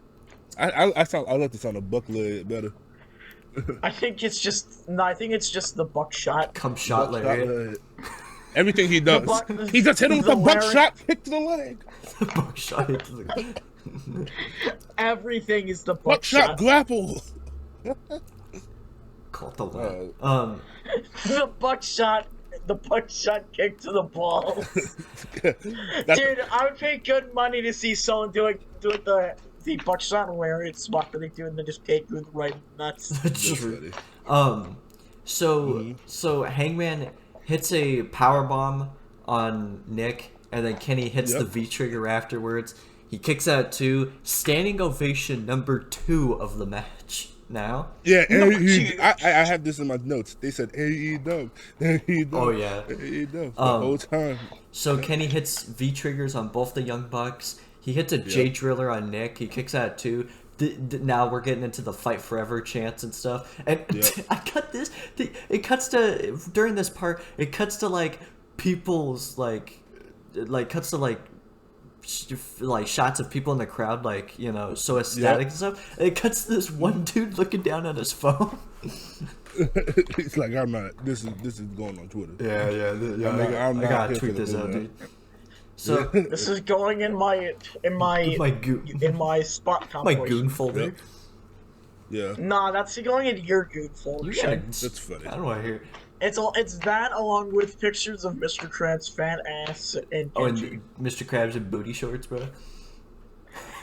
I like the sound of buckler better. I think it's just the buckshot. Come shot Buckshot lariat. Everything he does, buck- he just hit him with the a lariat- buckshot kick to the leg. Buckshot into the Everything is the Buckshot buckshot. grapple. called the line. The buckshot kick to the balls. That's- Dude, I would pay good money to see someone doing the buckshot lariat spot that they do and then just kick with right nuts. That's True. funny. So Hangman hits a power bomb on Nick, and then Kenny hits Yep. the V trigger afterwards. He kicks out 2. Standing ovation number 2 of the match. Now. Yeah, No, and dude. I have this in my notes. They said AEW, AEW. Oh, yeah. AEW the whole time. So Kenny hits V triggers on both the Young Bucks. He hits a J Driller on Nick. He kicks out 2. Now we're getting into the fight forever chants and stuff. And Yep. I cut this. It cuts to during this part. It cuts to like people's cuts to like shots of people in the crowd, like, you know, so ecstatic and stuff. And it cuts to this one dude looking down at his phone. It's like I'm not. This is going on Twitter. Yeah. I'm I not gotta here tweet for the this out, movement. dude. So This is going in my my spot my compilation. goon folder. Yep. Yeah, Nah, that's going in your goon folder. You Shane. gotta, that's funny. I don't want to hear. It's that along with pictures of Mr. Krabs' fat ass and Oh, Genji. and Mr. Krabs in booty shorts, bro.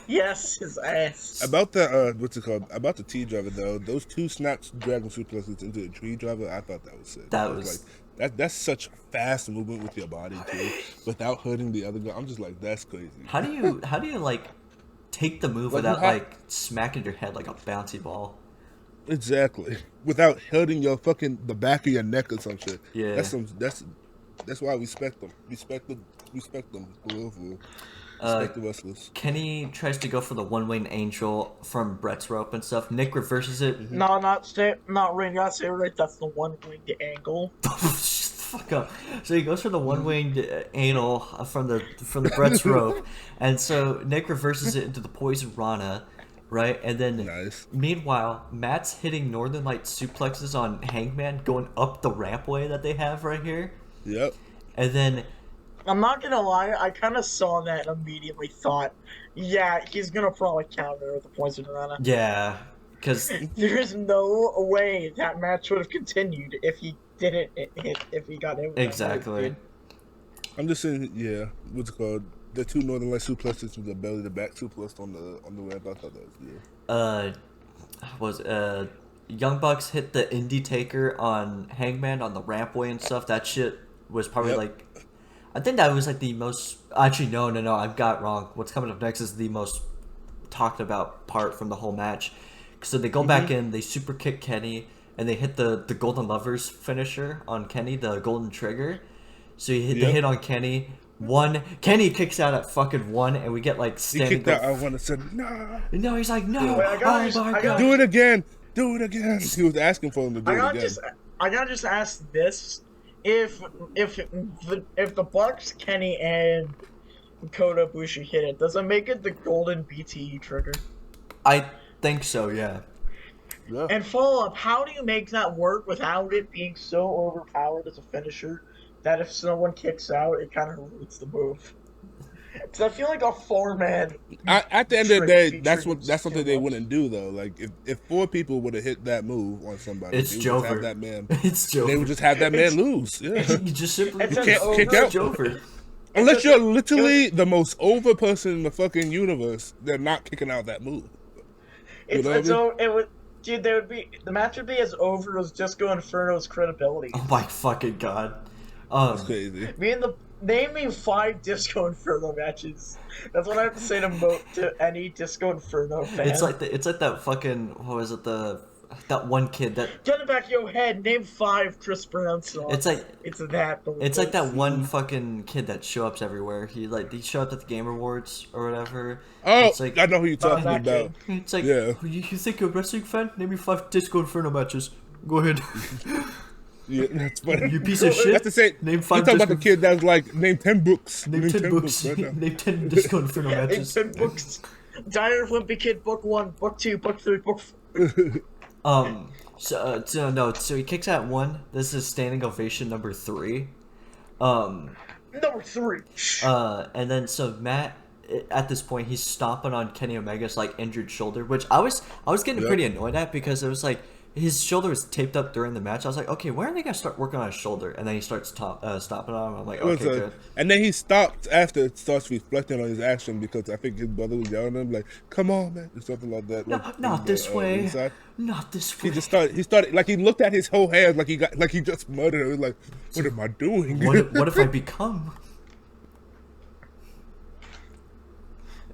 Yes, his ass. About the what's it called? About the T driver though, those 2 snaps dragon suplexes into the tree driver, I thought that was sick. That I was- like that's such fast movement with your body too, without hurting the other guy. I'm just like, that's crazy. How do you like take the move Like, without you ha- like smacking your head like a bouncy ball? Exactly, without hurting your fucking the back of your neck or some shit. Yeah. That's why I respect them. Respect them. For real. Respect the wrestlers. Kenny tries to go for the one-winged angel from Brett's rope and stuff. Nick reverses it. No, not right. Not say right. That's the one winged angle. Shut the fuck up. So he goes for the one-winged anal from the Brett's rope, and so Nick reverses it into the poison Rana, right? And then Nice. meanwhile, Matt's hitting Northern Light suplexes on Hangman going up the rampway that they have right here, Yep. and then I'm not gonna lie. I kind of saw that and immediately thought, yeah, he's gonna probably counter with the poison rana. yeah, because There's no way that match would have continued if he didn't if he got hit. With that exactly. move, I'm just saying, yeah. What's it called? The 2 Northern Light suplexes with the belly to back suplex on the ramp. I thought that was good. Young Bucks hit the Indie Taker on Hangman on the rampway and stuff. That shit was probably Yep. like, I think that was like the most. Actually, no, I got it wrong. What's coming up next is the most talked about part from the whole match. So they go back in, they super kick Kenny, and they hit the Golden Lovers finisher on Kenny, the Golden Trigger. So they hit on Kenny. Kenny kicks out at fucking 1, and we get like He standing. kicked out. I want to say no. No, he's like, no. Wait, I gotta Do it again. Do it again. He was asking for him to do it again. I gotta just ask this: if the Bucks, Kenny, and Kota Ibushi hit it, does it make it the Golden BTE trigger? I think so, yeah. Yeah. And follow up: how do you make that work without it being so overpowered as a finisher that if someone kicks out, it kind of hurts the move? Because I feel like a 4-man. At the end of the day, that's something they wouldn't do though. Like if 4 people would have hit that move on somebody, It's they would just have Jover. that man. It's Jover. They would just have that man lose. Yeah. You just simply It's kick out. Jover. Unless you're literally the most over person in the fucking universe, they're not kicking out that move. It would, dude. The match would be as over as Disco Inferno's credibility. Oh my fucking god. That's crazy. Name me 5 Disco Inferno matches. That's what I have to say to any Disco Inferno fan. It's like that fucking, what was it, that one kid that Get it back in your head. Name 5 Chris Brown songs. It's like that one fucking kid that shows up everywhere. He showed up at the Game Awards or whatever. Oh, It's like, I know who you're talking that about. it's like, Yeah. you think you're a wrestling fan? Name me 5 Disco Inferno matches. Go ahead. Yeah, that's funny. You piece of shit. That's the same. Name You 5 talking about the Disco. kid that was like, name 10 books. Name 10 books. right now. Name 10 Disco Inferno Name matches. 10 books. Dire Wimpy Kid, Book 1, Book 2, Book 3, Book 4. So he kicks out 1. This is standing ovation number 3. Number 3. And then so Matt, at this point, he's stomping on Kenny Omega's like injured shoulder, which I was getting pretty annoyed at because it was like his shoulder was taped up during the match. I was like, okay, when are they gonna start working on his shoulder? And then he starts stomping on him. I'm like, okay, good. And then he stopped after it starts reflecting on his action because I think his brother was yelling at him like, "Come on, man," or something like that. Not this way. Not this way. He just started like he looked at his whole hands like he just muttered. He was like, "What am I doing? What if I become?"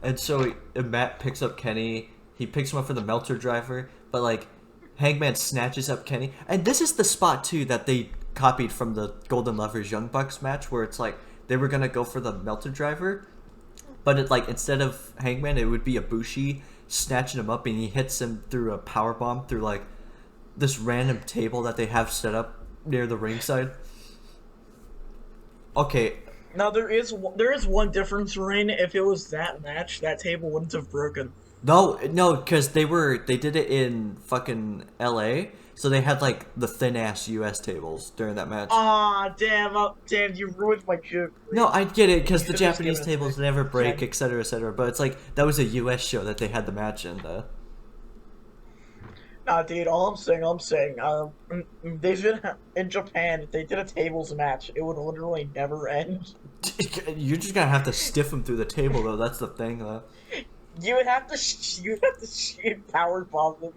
And so Matt picks up Kenny. He picks him up for the Melter driver, but like Hangman snatches up Kenny. And this is the spot too that they copied from the Golden Lovers Young Bucks match, where it's like they were gonna go for the Melter driver, but it like instead of Hangman, it would be Ibushi snatching him up, and he hits him through a power bomb through like this random table that they have set up near the ringside. Okay. Now there is one difference, Rain. If it was that match, that table wouldn't have broken. No, because they did it in fucking LA, so they had like the thin ass US tables during that match. Ah, damn, you ruined my joke. No, I get it because the Should've just Japanese given us tables the- never break, etc., etc. But it's like that was a US show that they had the match in. Nah, dude, all I'm saying, they should in Japan, if they did a tables match, it would literally never end. You're just gonna have to stiff them through the table, though. That's the thing, though. You would have to shoot power bomb them.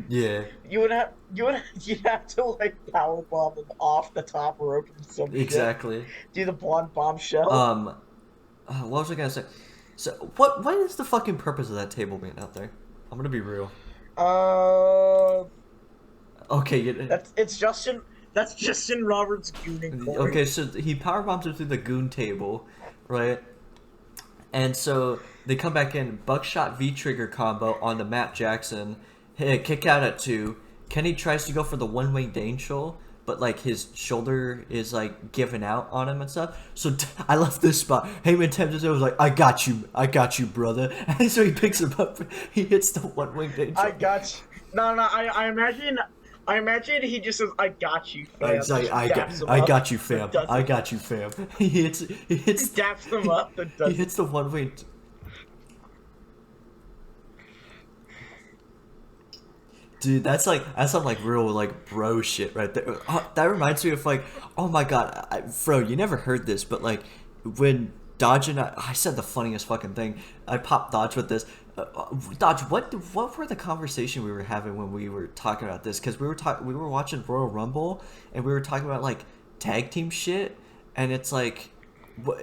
Yeah, You'd have to like power bomb them off the top rope and some exactly. shit. Do the blonde bombshell. What was I gonna say? So, what is the fucking purpose of that table being out there? I'm gonna be real. Okay, That's Justin Roberts gooning. Okay, so he power bombs him through the goon table, right? And so they come back in, buckshot V-trigger combo on the Matt Jackson, kick out at 2. Kenny tries to go for the one-winged angel, but like his shoulder is like giving out on him and stuff. So I left this spot. Heyman tempted him, was like, I got you, brother. And so he picks him up, he hits the one-winged angel. I got you. No, I imagine he just says, I got you, fam. It's like, I got you, fam. I got you, fam. He hits daps them up. He hits the one-winged. Dude, that's some like real like bro shit right there. That reminds me of like, oh my god, bro, you never heard this, but like when Dodge and I said the funniest fucking thing. I popped Dodge with this. Dodge, what were the conversation we were having when we were talking about this? Because we were watching Royal Rumble and we were talking about like tag team shit, and it's like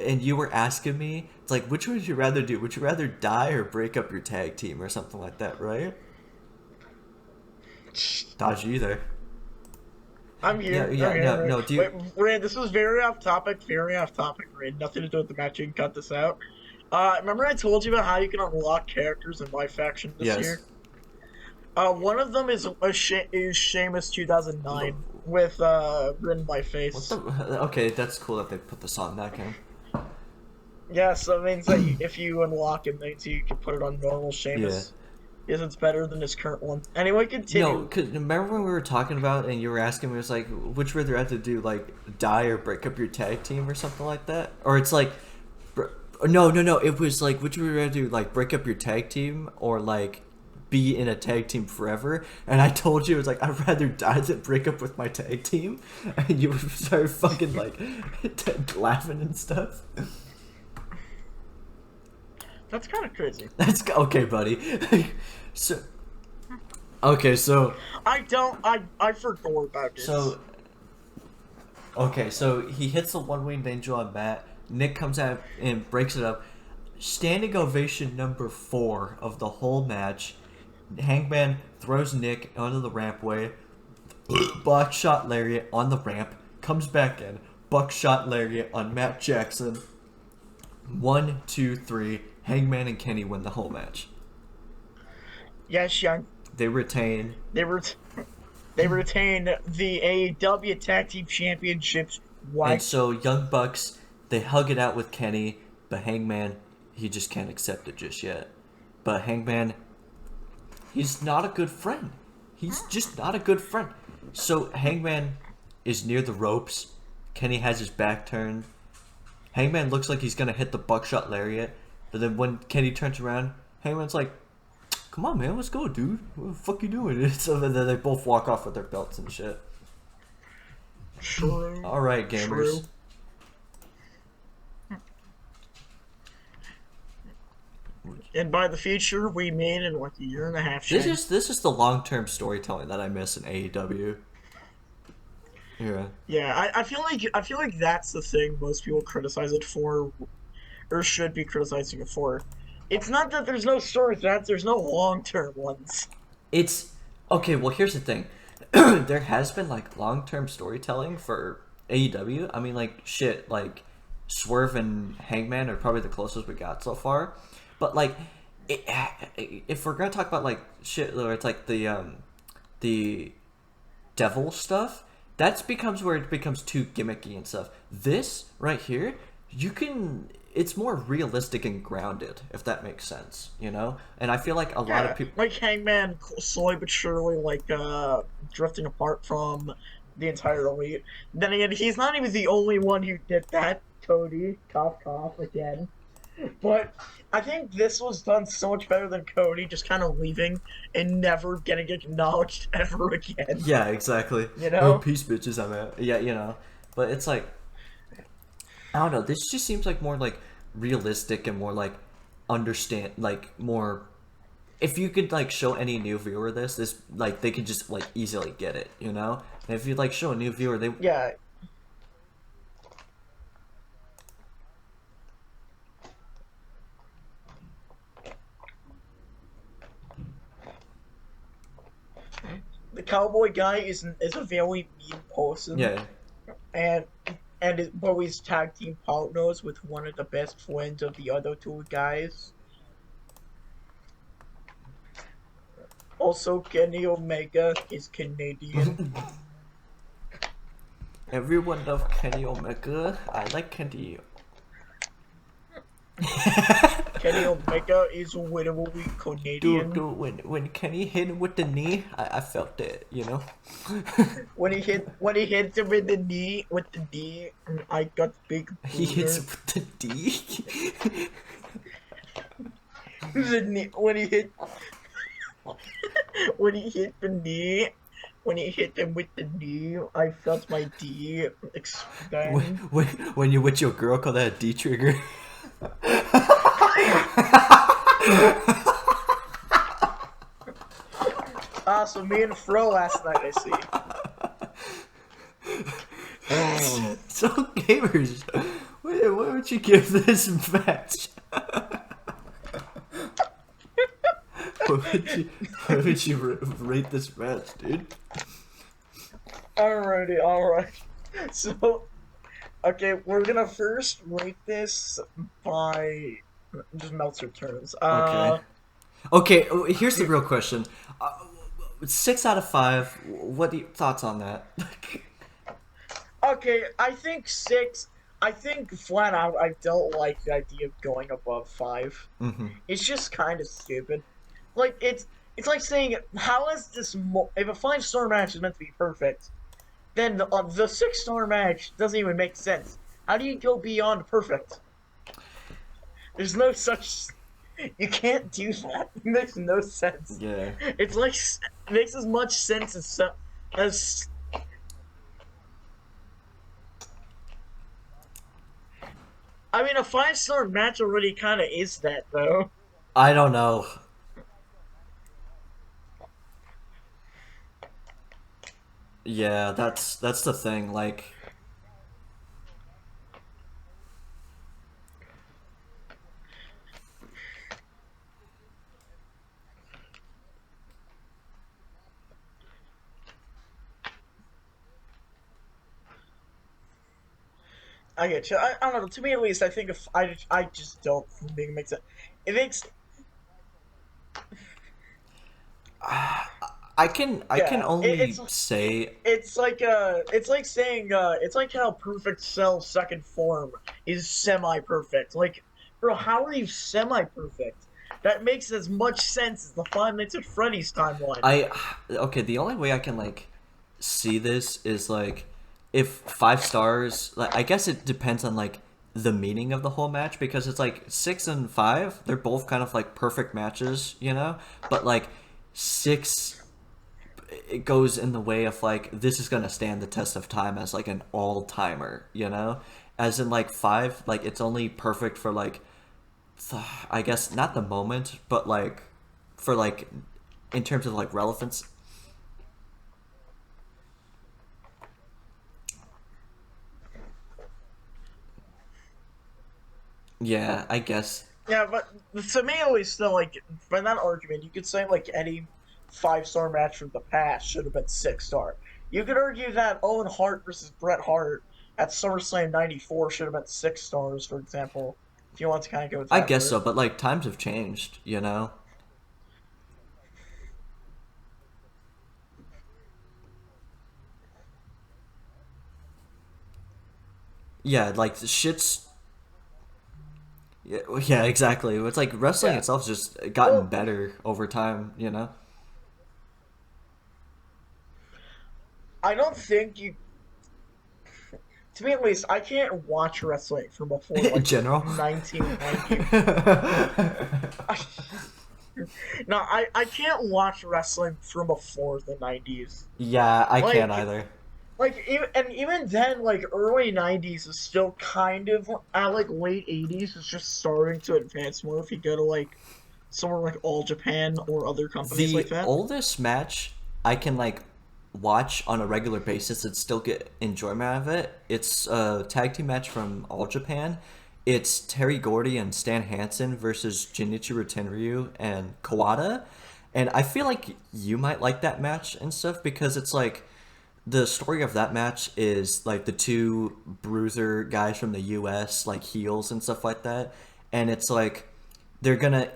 and you were asking me, it's like, which would you rather do? Would you rather die or break up your tag team or something like that, right? Dodge either. I'm here. Yeah, I'm here. no, Rand. no. Do Wait, you? Rand, this was very off topic. Very off topic, Rand. Nothing to do with the match. You can cut this out. Remember I told you about how you can unlock characters in my faction this Yes. year? One of them is Sheamus 2009 with written by What Face. the? Okay, that's cool that they put this on that game. Yeah, so it means that if you unlock it, means you can put it on normal Yeah. Sheamus. Because it's better than his current one. Anyway, No, continue. cause remember when we were talking about and you were asking me, it was like, which would you rather do, like die or break up your tag team or something like that? Or it's like, no, it was like, which would you rather do, like break up your tag team or like be in a tag team forever? And I told you it was like, I'd rather die than break up with my tag team. And you started fucking like laughing and stuff. That's kind of crazy. That's okay, buddy. So okay, so I forgot about this. So, okay, so he hits the one-winged angel on Matt. Nick comes out and breaks it up. Standing ovation number 4 of the whole match. Hangman throws Nick onto the rampway. Buckshot lariat on the ramp. Comes back in. Buckshot lariat on Matt Jackson. 1, 2, 3. Hangman and Kenny win the whole match. Yes, young. They retain. They retain the AEW Tag Team Championships. Why? And so Young Bucks, they hug it out with Kenny, but Hangman, he just can't accept it just yet. But Hangman, he's not a good friend. He's just not a good friend. So Hangman is near the ropes. Kenny has his back turned. Hangman looks like he's gonna hit the buckshot lariat, but then when Kenny turns around, Hangman's like, "Come on, man, let's go, dude. What the fuck you doing?" So then they both walk off with their belts and shit. True. All right, gamers. True. And by the future, we mean in like a year and a half. This is the long-term storytelling that I miss in AEW. Yeah. Yeah, I feel like that's the thing most people criticize it for, or should be criticizing it for. It's not that there's no stories, that there's no long-term ones. It's okay, well here's the thing. There has been like long-term storytelling for AEW. I mean like shit, like Swerve and Hangman are probably the closest we got so far. But like if we're gonna talk about like shit where it's like the devil stuff, that becomes where it becomes too gimmicky and stuff. This right here, it's more realistic and grounded, if that makes sense, you know? And I feel like a lot of people like Hangman slowly but surely drifting apart from the entire elite. Then again, he's not even the only one who did that. Cody, cough again. But I think this was done so much better than Cody just kind of leaving and never getting acknowledged ever again. Yeah, exactly. You know? Oh, peace, bitches, I'm out. Yeah, you know. But it's like, I don't know. This just seems like more like realistic and more like understand, like more. If you could like show any new viewer this like they could just like easily get it, you know. And if you like show a new viewer, they Yeah. The cowboy guy is a very mean person. yeah. And is always tag team partners with one of the best friends of the other two guys. Also, Kenny Omega is Canadian. Everyone loves Kenny Omega. I like Kenny. Kenny Omega is literally Canadian. Dude, when Kenny hit him with the knee, I felt it, you know. When he hits him with the knee, I got big. He hits him with the D. When he hit the knee. When he hit him with the knee, I felt my D expand. When you're with your girl, call that a D trigger. So me and Fro last night, I see. So gamers, Yeah, what would you give this match? What would you rate this match, dude? Alrighty, alright. So, okay, we're gonna first rate this by just Meltzer terms. Okay. Okay, here's the real question. 6 out of 5. What are your thoughts on that? Okay, I think 6. I think flat out, I don't like the idea of going above 5. Hmm. It's just kind of stupid. Like it's like saying, how is this? If a 5-star match is meant to be perfect, then the 6-star match doesn't even make sense. How do you go beyond perfect? There's no such. You can't do that. It makes no sense. Yeah. It's like it makes as much sense as. I mean, a 5-star match already kind of is that, though. I don't know. Yeah, that's the thing. Like, I get you. I don't know. To me, at least, I think if I just don't think it makes sense. It makes I can yeah. only say It's like saying it's like how Perfect Cell's second form is semi-perfect. Like, bro, how are you semi-perfect? That makes as much sense as the Five Nights at Freddy's timeline. I okay. The only way I can like see this is like if 5 stars. Like, I guess it depends on like the meaning of the whole match because it's like 6 and 5. They're both kind of like perfect matches, you know. But like 6, it goes in the way of like this is gonna stand the test of time as like an all timer, you know. As in like 5, like it's only perfect for like I guess not the moment, but like for like in terms of like relevance. Yeah, I guess. Yeah, but to me, at least, still, like, by that argument, you could say, like, any 5-star match from the past should have been 6-star. You could argue that Owen Hart versus Bret Hart at SummerSlam 94 should have been 6 stars, for example, if you want to kind of go with I that guess so, route. but like times have changed, you know. Yeah, like the shit's. Yeah, yeah, exactly. It's like wrestling Yeah. itself's just gotten Well, better over time, you know. I don't think you. To me, at least, I can't watch wrestling from before, In like, general. 1990. No, I can't watch wrestling from before the 90s. Yeah, I can't Like, either. even then, like, early 90s is still kind of at like late 80s is just starting to advance more if you go to like somewhere like All Japan or other companies like The that. oldest match I can like watch on a regular basis and still get enjoyment out of it. It's a tag team match from All Japan. It's Terry Gordy and Stan Hansen versus Junichiro Tenryu and Kawada. And I feel like you might like that match and stuff because it's like the story of that match is like the two bruiser guys from the US like heels and stuff like that. And it's like they're gonna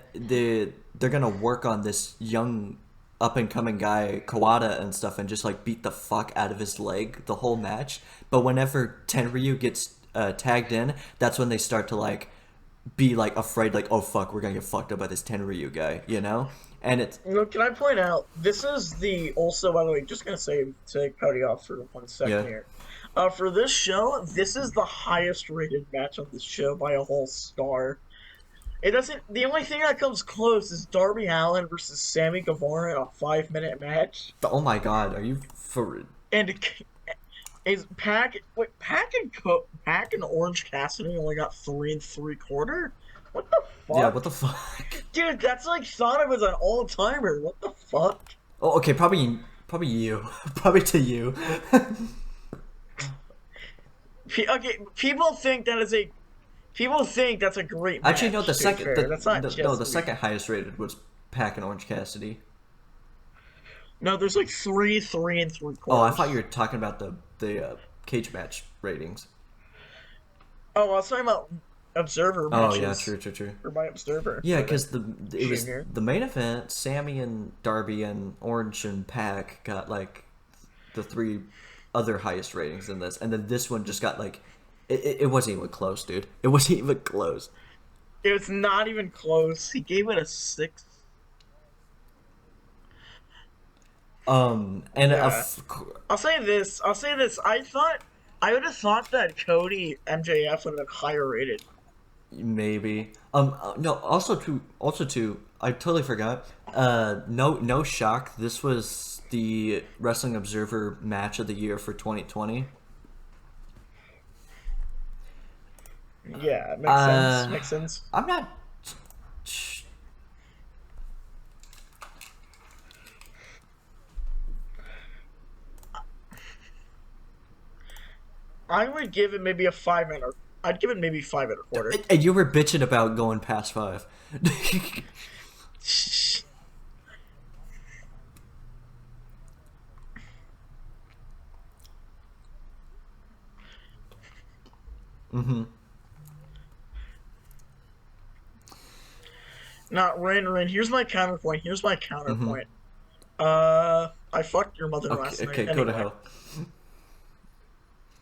work on this young up and coming guy Kawada and stuff and just like beat the fuck out of his leg the whole match. But whenever Tenryu gets tagged in, that's when they start to like be like afraid, like oh fuck, we're gonna get fucked up by this Tenryu guy, you know? And it's You know, can I point out this is the also by the way, just gonna say to cut you off for 1 second yeah, here. For this show, this is the highest rated match on this show by a whole star. It doesn't. The only thing that comes close is Darby Allin versus Sammy Guevara in a 5-minute match, oh my god, are you for and is Pack and Orange Cassidy only got 3 3/4. What the yeah, fuck, what the fuck? dude? That's like thought of as an all timer. What the fuck? Oh, okay, probably you. Probably to you. Okay, people think that is a People think that's a great match. Actually, no. The to be second, fair. That's not no, just the second highest rated was Pac and Orange Cassidy. No, there's like three and three Oh, I quarters. thought you were talking about the cage match ratings. Oh, I was talking about Observer Oh yeah, matches true. for my Observer. Yeah, rating. because it was Junior. the main event. Sammy and Darby and Orange and Pac got like the three other highest ratings in this, and then this one just got like it wasn't even close, dude. It wasn't even close. It was not even close. He gave it a 6. And Yeah. I'll say this. I would have thought that Cody MJF would have been higher rated. maybe no. Also too. I totally forgot. No shock. This was the Wrestling Observer Match of the Year for 2020. Yeah, makes sense. Makes sense. I'm not. I would give it maybe a 5 and a. I'd give it maybe 5 and a quarter. And you were bitching about going past 5. Mm-hmm. Not Rin. Here's my counterpoint. Mm-hmm. I fucked your mother last Okay, night. okay, go to Anyway. hell.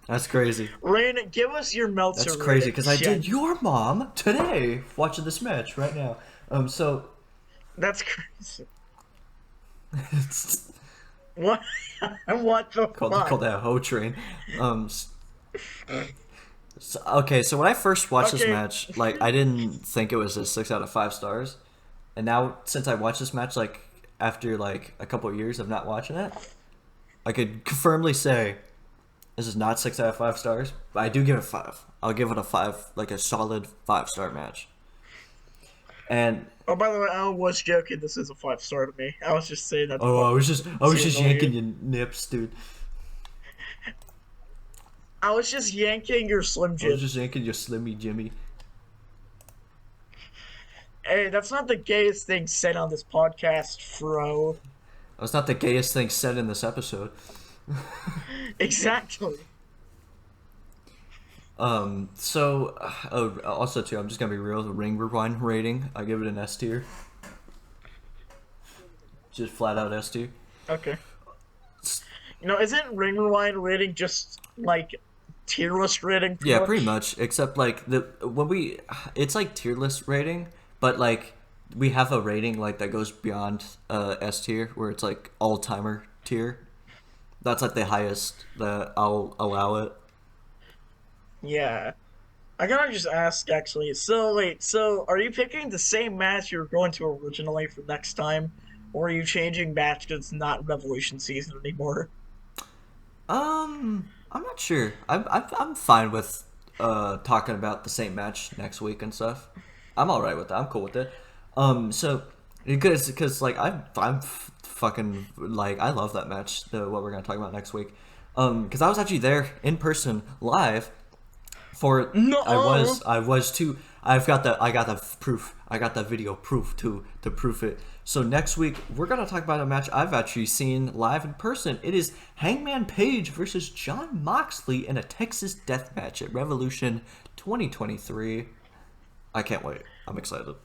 That's crazy. Rain, give us your Meltzer. That's crazy because I rating. did your mom today watching this match right now. So That's crazy. it's What? What the fuck? called that hoe train. Okay, so when I first watched this Okay. match, like I didn't think it was a 6 out of 5 stars, and now since I watched this match, like after like a couple of years of not watching it, I could firmly say this is not 6 out of 5 stars, but I do give it 5. I'll give it a 5, like a solid 5-star match. And Oh, by the way, I was joking. This is a 5 star to me. I was just saying that. oh, I was just See, yanking your nips, dude. I was just yanking your Slim I was Jim. just yanking your Slimmy Jimmy. Hey, that's not the gayest thing said on this podcast, fro. That's not the gayest thing said in this episode. Exactly. So, also too, I'm just gonna be real. The Ring Rewind rating, I give it an S tier. Just flat out S tier. Okay. Isn't Ring Rewind rating just like tier list rating? Yeah, pretty much. Except like it's like tier list rating, but like we have a rating like that goes beyond S tier, where it's like all timer tier. That's like the highest that I'll allow it. Yeah. I gotta just ask, actually. So, wait, so are you picking the same match you were going to originally for next time? Or are you changing match because it's not Revolution season anymore? I'm not sure. I'm fine with talking about the same match next week and stuff. I'm all right with that. I'm cool with it. So because like fucking like I love that match. What we're gonna talk about next week. Because I was actually there in person live. For No. I was too. I got the proof. I got the video proof to proof it. So next week we're gonna talk about a match I've actually seen live in person. It is Hangman Page versus Jon Moxley in a Texas Death Match at Revolution 2023. I can't wait. I'm excited.